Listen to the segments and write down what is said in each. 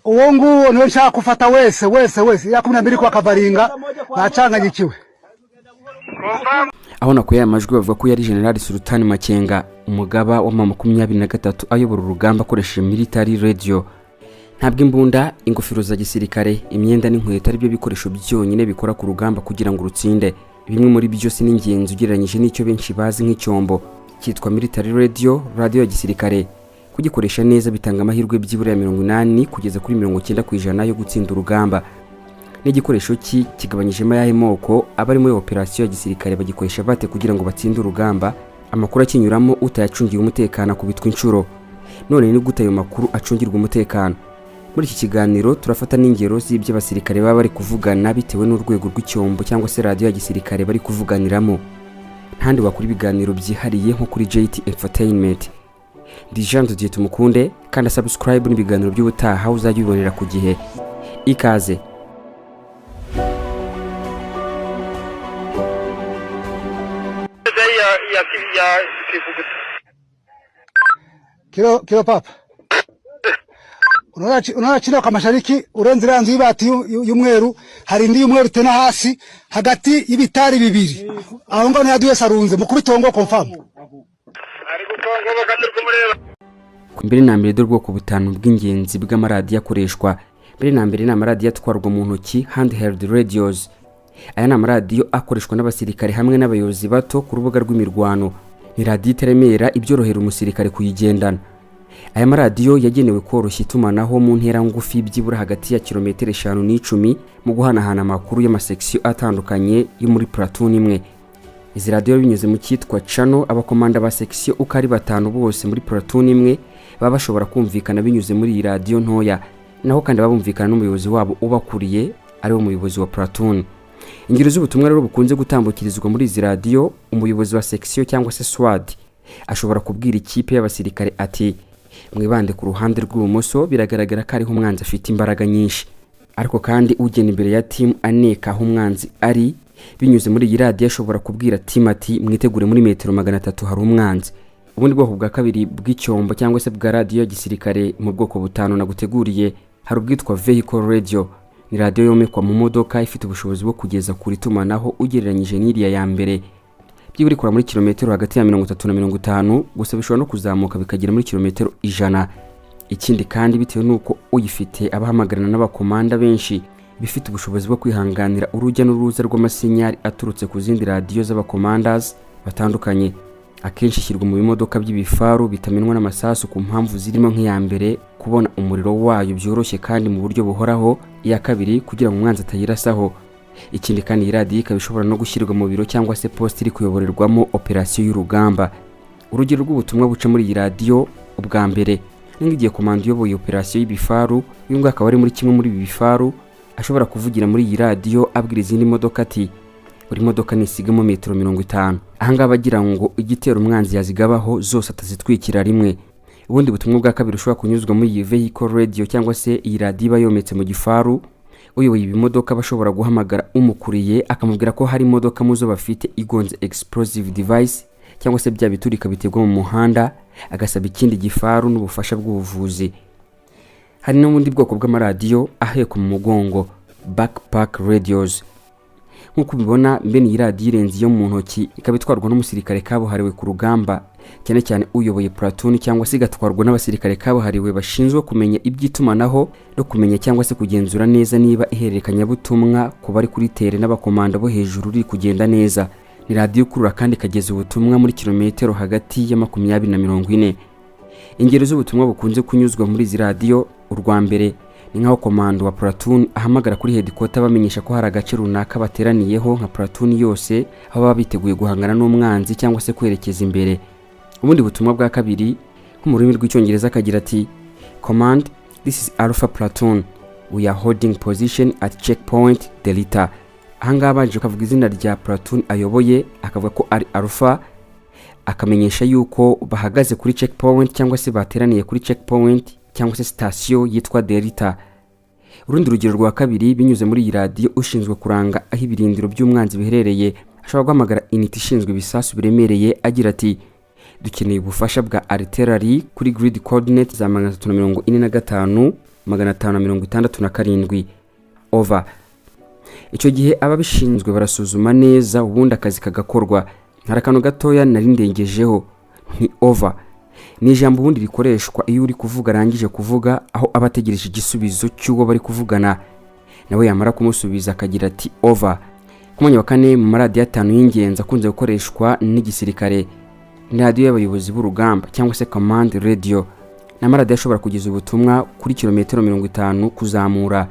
uwo nguwo niwe nshaka kufata wese ya 12 kwa Kavaringa bacanganyikiwe. Aho nakuye amajwi bavuga ko yari General Sultan Makenga, umugaba wa 23 ayobora urugamba akoresheje military radio. Ntabwo imbunda, ingofero za gisirikare, imyenda n'inkweto ari byo bikoresho byonyine bikora ku rugamba kugira ngo rutsinde. Bimwe muri byo si n'ingenzi ugereranyije n'icyo benshi bazi nk'icyombo cyitwa military radio ya gisirikare. Kugikoresha neza bitanga amahirwe byibura ya 80 kugeza kuri 90% yo gutsinda urugamba. N'igikoresho kigabanyijemo yahe moko abari muri operation ya gisirikare bagikoresha bate kugira ngo batsinde urugamba, amakuru akinyuramo utayacungiye umutekano kubitwa inshuro. None ni gute ayo makuru acungirwa umutekano? Muri iki kiganiro turafata n'ingero z'ibyo abasirikare baba bari kuvugana bitewe n'urwego rw'icyombo cyangwa se radio ya gisirikare bari kuvuganiramo. Ntandi wakuri ibiganiro byihariye nko kuri JT Entertainment. Dijanto diye tumukunde kandi subscribe n'ibiganiro by'ubutaha uzajya ubibonera ku gihe. Ikaze. Kilo papa. Unaona chini kwa mashariki urenze ranzu y'ibati y'umweru hari indi y'umweru tena hasi hagati y'ibitari bibiri. Aho ngo yaduye sarunze mukubitongo confirm. Mbere na mbere d'urwoko butanu bw'ingenzi bw'amaradiyo akoreshwa. Mbere na mbere n'amaradiyo atwarwa mu ntoki handheld radios. Aya n'amaradiyo akoreshwa n'abasirikare hamwe n'abayobozi bato ku rubuga rw'imirwano. Ni radiyo iteremera ibyorohera umusirikare kuyigendana. Aya maradiyo yagenewe koroshya itumanaho mu ntera ngufi byibura hagati ya kilometero 5 n'10 mu guhanahana amakuru y'amasection atandukanye yo muri platoon imwe. Izi radiyo binyuze mu cyitwa channel, abakomanda ba section uko ari batanu bose muri platoon imwe baba bashobora kumvikana binyuze muri iyi radiyo ntoya, naho kandi babumvikana n'umuyobozi wabo ubakuriye ari wo muyobozi wa platoon. Ingiro z'ubutumwa rero bukunze gutambukirizwa muri izi radiyo, umuyobozi wa section cyangwa se SWAT ashobora kubwira ikipe y'abasirikare ati mwibande ku ruhande rw'ubumoso, biragaragara ko ariho umwanzi afite imbaraga nyinshi. Ariko kandi ugena imbere ya team aneka aho umwanzi ari, binyuze muri iyi radiyo ashobora kubwira team ati mwitegure muri metero 300 hari umwanzi. Ubundi bwoko bwa kabiri bw'icyombo cyangwa se bwa radiyo ya gisirikare mu bwoko butanu naguteguriye hari ubwitwa vehicle radio. Ni radiyo yomekwa mu modoka ifite ubushobozi bwo kugeza kuri tumanaho ugereranyije n'iriya ya mbere. Byiburi kora muri kilometero hagati ya 30 na 50, gusa bishobora no kuzamuka bikagera muri kilometero 100. Ikindi kandi bitewe nuko uyifite abahamagarana n'abakomanda benshi bifite ubushobozi bwo kwihanganira urujya n'uruza rw'amasinyari aturutse ku zindi radiyo z'abakomanders batandukanye. Akenshi ishyirwa mu bimodoka by'ibifaru bitamenwa n'amasasu ku mpamvu zirimo nk'iya mbere kubona umuriro wayo byoroshye kandi mu buryo buhoraho, iya kabiri kugira ngo umwanzi atayirasaho. Ikindi kandi iyi radiyo ikabishobora no gushyirwa mu biro cyangwa se poste iri kuyoborerwamo operation y'urugamba. Urugero rw'ubutumwa buca muri iyi radiyo ubwa mbere n'ingiye komanda uyoboye operation y'ibifaru, uyu ngo akaba ari muri kimwe muri ibi bifaru ashobora kuvugira muri iyi radiyo abwira izindi modoka ati buri modoka nisigamo metero 50. Ahanga bagira ngo igitero umwanzi yazigabaho zose atazitwikira rimwe. Ubundi butumwa bwa kabiri ushobora kunyuzwa muri iyi vehicle radio cyangwa se iyi radiyo bayometse mu gifaru. Uyoboye ibimodoka bashobora guhamagara umukuriye akamubwira ko hari imodoka muzo bafite igonze explosive device cyangwa se bya biturika bitegwa mu muhanda, agasaba ikindi gifaru n'ubufasha bw'ubuvuzi. Hari no mundi bwoko bw'amaradiyo aheko mu mugongo backpack radios. Nkuko bibona mbene iyi radiyo irenze yo mu ntoki ikabitwarwa n'umusirikare kabuhariwe ku rugamba, cyane cyane uyoboye platoon cyangwa se gatwarwa n'abasirikare kabuhariwe bashinzwe kumenya iby'itumanaho no kumenya cyangwa se kugenzura neza niba ihererekanya butumwa ku bari kuri tere n'abakomanda bo hejuru uri kugenda neza. Ni radiyo kurura kandi kageza ubutumwa muri kilometero hagati ya 20 na 40. Ingero z'ubutumwa bukunze kunyuzwa muri izi radiyo, urwa mbere ni nkaho komando wa platoon ahamagara kuri headquarter bamenyesha ko hari agace runaka bateraniyeho nka platoon yose aho baba biteguye guhangana n'umwanzi cyangwa se kwerekeza imbere. Ubundi butumwa bwa kabiri nko mu rurimi rw'icyongereza kagira ati command, this is Alpha Platoon, we are holding position at checkpoint Delta. Ahanga abanje kavuga izina rya platoon ayoboye akavuga ko ari Alpha, akamenyesha yuko bahagaze kuri checkpoint cyangwa se bateraniye kuri checkpoint cyangwa se station yitwa Delta. Urundi rugero rwa kabiri binyuze muri iyi radiyo ushinzwe kuranga aho ibirindiro by'umwanzi biherereye ashobora guhamagara unit ishinzwe ibisasu biremereye agira ati dukeneye ubufasha bwa artillery kuri grid coordinate za 345 567 over. Icyo gihe ababishinzwe barasuzuma neza ubundi akazi kagakorwa. Hari akantu gatoya nari ndengejeho ni over. Ni ijambo ubundi rikoreshwa iyo uri kuvuga arangije kuvuga, aho abategereje igisubizo cy'uwo bari kuvugana, nawe yamara kumusubiza akagira ati over. Ku mwanya wa 4 mu maradiyo 5 y'ingenzi akunze gukoreshwa n'igisirikare ni radiyo y'abayobozi b'urugamba cyangwa se command radio. N'amaradiyo ashobora kugeza ubutumwa kuri kilometero 50 kuzamura,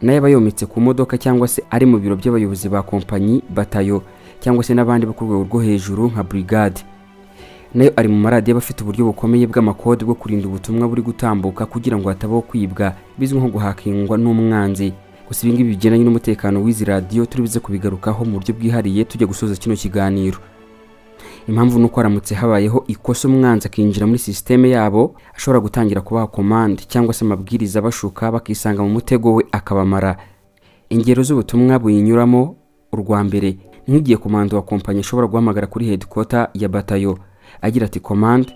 nayo bayometse ku modoka cyangwa se ari mu biro by'abayobozi ba kompanyi, batayo cyangwa se n'abandi bo ku rwego rwo hejuru nka brigade. Nayo ari mu maradiyo bafite uburyo bukomeye bw'amakode bwo kurinda ubutumwa buri gutambuka kugira ngo hatabaho kwibwa, bizwi nko guhakingwa n'umwanzi. Gusa ibi ngibi bigendanye n'umutekano w'izi radiyo turibize kubigarukaho mu buryo bwihariye tujya gusoza kino kiganiro. Impamvu nuko aramutse habayeho ikosa umwanzi akinjira muri systeme yabo, ashobora gutangira kubaha command cyangwa se amabwiriza bashuka bakisanga mu mutego we akabamara. Ingero z'ubutumwa buyinyuramo, urwa mbere nk'igiye komando wa kompanyi ashobora guhamagara kuri headquarter ya batayo agira ati command,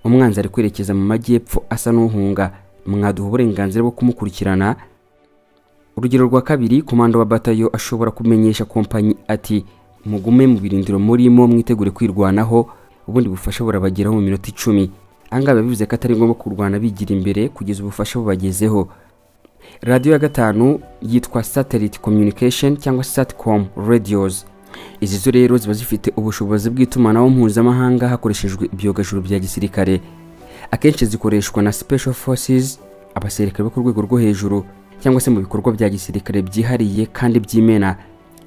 umwanzi ari kwerekeza mu majyepfo asa n'uhunga, mwaduha uburenganzira bwo kumukurikirana. Urugero rwa kabiri, komando wa batayo ashobora kumenyesha kompanyi ati mugume mu birindiro murimo mwitegure kwirwanaho, ubundi bufasha burabageraho mu minota 10. Angabe bivuze ko atari ngombwa kurwana bigira imbere kugeza ubufasha bubagezeho. Radio ya 5 yitwa satellite communication cyangwa satcom radios. Izi zo rero ziba zifite ubushobozi bw'itumanaho mpuzamahanga hakoreshejwe ibyogajuru bya gisirikare. Akenshi zikoreshwa na special forces, abasirikare bo ku rwego rwo hejuru cyangwa se mu bikorwa bya gisirikare byihariye kandi by'imena.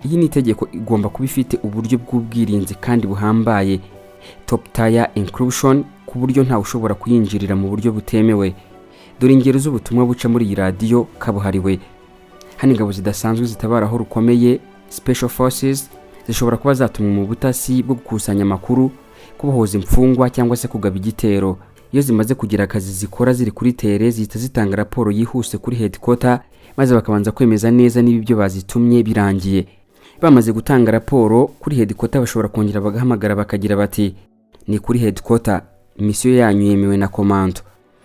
Iyi ni itegeko igomba kuba ifite uburyo bw'ubwirinzi kandi buhambaye, top tier encryption, ku buryo nta ushobora kuyinjirira mu buryo butemewe. Dore ingero z'ubutumwa buca muri iyi radiyo kabuhariwe. Hano ingabo zidasanzwe zitabara aho rukomeye, special forces, zishobora kuba zatumwe mu butasi bwo gukusanya amakuru, kubohoza imfungwa cyangwa se kugaba igitero. Iyo zimaze kugira akazi zikora ziri kuri tere, zihita zitanga raporo yihuse kuri headquarter, maze bakabanza kwemeza neza niba ibyo bazitumye birangiye. Bamaze gutanga raporo kuri headquarter, bashobora kongera bagahamagara bakagira bati ni kuri headquarter, misiyo yanyu yemewe na komando,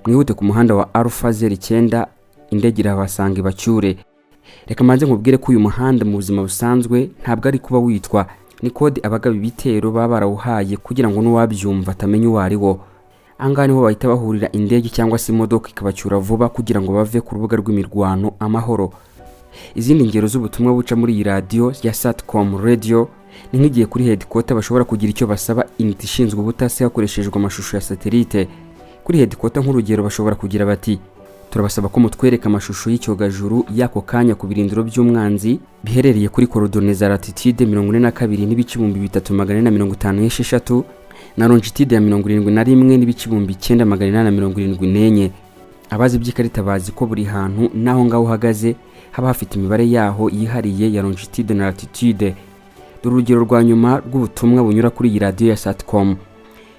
mwihute ku muhanda wa Alpha 09 indege irabasanga ibacyure. Reka manze nkubwire ko uyu muhanda mu buzima busanzwe ntabwo ari kuba witwa, ni kode abagaba ibitero baba barawuhaye kugira ngo n'uwabyumva atamenye uwo ari wo. Anga niho bahita bahurira indege cyangwa se imodoka ikabacyura vuba kugira ngo bave ku rubuga rw'imirwano amahoro. Izindi ngero z'ubutumwa buca muri iyi radio ya satcom radio ni nk'igiye kuri headquarter bashobora kugira icyo basaba initi ishinzwe ubutasi hakoreshejwe amashusho ya satellite. Kuri headquarter nk'urugero bashobora kugira bati turabasaba ko mutwereka amashusho y'icyogajuru yako kanya ku birindiro by'umwanzi biherereye kuri korodone za latitude 42,356 na longitude ya 71,974. Abazi by'ikarita bazi ko buri hantu naho ngaho uhagaze haba hafite imibare yaho yihariye ya longitude na latitude. Urugero rwa nyuma rw'ubutumwa bunyura kuri iyi radio ya satcom.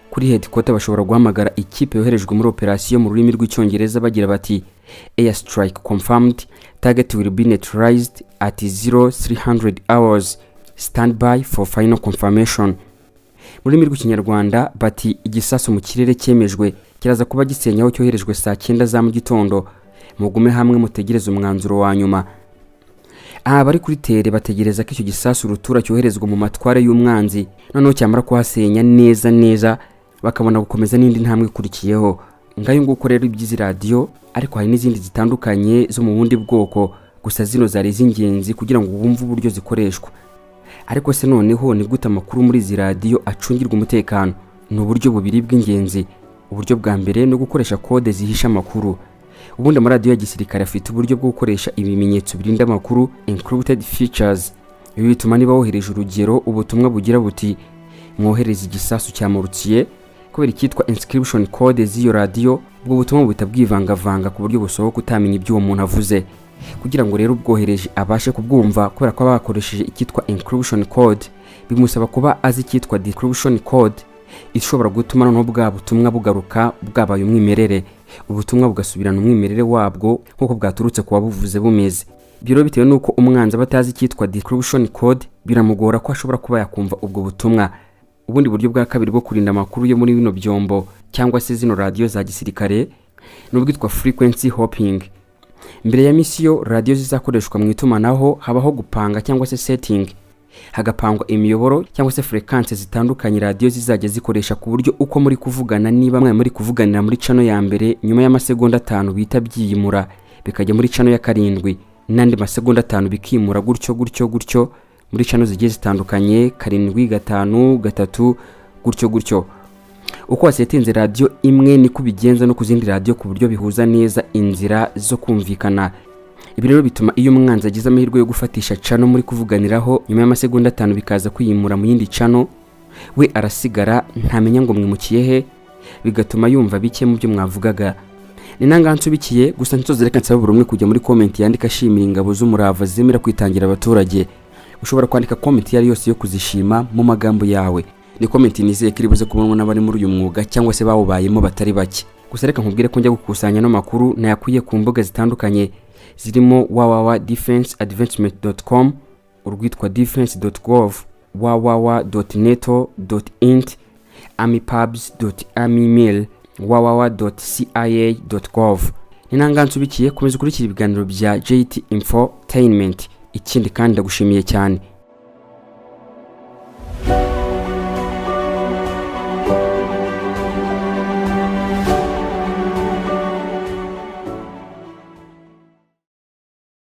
Kuri headquarter bashobora guhamagara ikipe yoherejwe muri operation mu rurimi rw'icyongereza bagira bati air strike confirmed, target will be neutralized at 0300 hours, stand by for final confirmation. Mu rurimi rw'ikinyarwanda bati igisasu mu kirere cyemejwe kiraza kuba gisenyaho cyoherejwe saa 9 za mu gitondo, mugume hamwe mutegereze umwanzuro wa nyuma. Bari kuri tere bategereza ko icyo gisasu rutura cyoherezwa mu matware y'umwanzi, noneho cyamara kuhasenya neza bakabona gukomeza n'indi ntambwe ikurikiyeho. Ngayo nguko rero ibyizi radio, ariko hari n'izindi zitandukanye zo mu bundi bwoko, gusa zino zari z'ingenzi kugira ngo wumve uburyo zikoreshwa. Ariko se noneho ni gute amakuru muri izi radio acungirwa umutekano? Ni uburyo bubiri bw'ingenzi. Uburyo bwa mbere no gukoresha kode zihisha amakuru. Ubundi amaradiyo ya gisirikare afite uburyo bwo gukoresha ibimenyetso birinda amakuru, encrypted features. Ibi bituma niba wohereje urugero ubutumwa bugira buti mwohereza igisasu cyamurukiye, kubera icyitwa inscription code z'iyo radio, ubwo butumwa butabwivangavanga ku buryo busohoka utamenya ibyo uwo muntu avuze. Kugira ngo rero ubwohereje abashe kubwumva, kubera ko bakoresheje icyitwa encryption code, bimusaba kuba azi icyitwa decryption code, ishobora gutuma noneho bwa butumwa bugaruka bwabaye umwimerere, ubutumwa bugasubirana umwimerere wabwo nk'uko bwaturutse kuba buvuze bumeze. Biro bitewe nuko umwanzi batazi icyitwa decryption code, biramugora ko ashobora kuba yakumva ubwo butumwa. Ubundi buryo bwa kabiri bwo kurinda amakuru yo muri bino byombo cyangwa se zino radio za gisirikare n'ubwitwa frequency hopping. Mbere ya misiyo radio zizakoreshwa mu itumanaho habaho gupanga cyangwa se setting, hagapangwa imiyoboro cyangwa se frequencies zitandukanye radio zizajya zikoresha ku buryo uko muri kuvugana niba mwe muri kuvuganira muri channel ya mbere nyuma y'amasegonda 5 bita byiyimura bikajya muri channel ya 7 nandi masegonda 5 bikimura gutyo muri channel zigiye zitandukanye 7 5 3 gutyo. Uko wasetinze radio imwe ni kubigenza no kuzindi radio ku buryo bihuza neza inzira zo kumvikana. Ibi rero bituma iyo umwanzi agize amahirwe yo gufatisha channel muri kuvuganiraho nyuma y'amasegonda 5 bikaza kwiyimura mu yindi channel, we arasigara ntamenya ngo mwimukiye he, bigatuma yumva bike mu byo mwavugaga. Ni nangansubikiye gusa ntoze reka nsaba buri umwe kujya muri comment yandika ashimira ingabo z'umurava zemera kwitangira abaturage. Ushobora kwandika comment yari yose yo kuzishima mu magambo yawe. Ni comment nizeye kiribuze kubonwa n'abari muri uyu mwuga cyangwa se bawubayemo batari bake. Gusa reka nkubwire ko njya gukusanya no makuru nayakuye ku mbuga zitandukanye zirimo www.defenseadvancement.com, urwitwa defense.gov, www.neto.int, amipubs.amemail, www.cia.gov. Ninangansubikiye komeza ukurikira ibiganiro bya JT Infotainment. Ikindi kandi ndagushimiye cyane.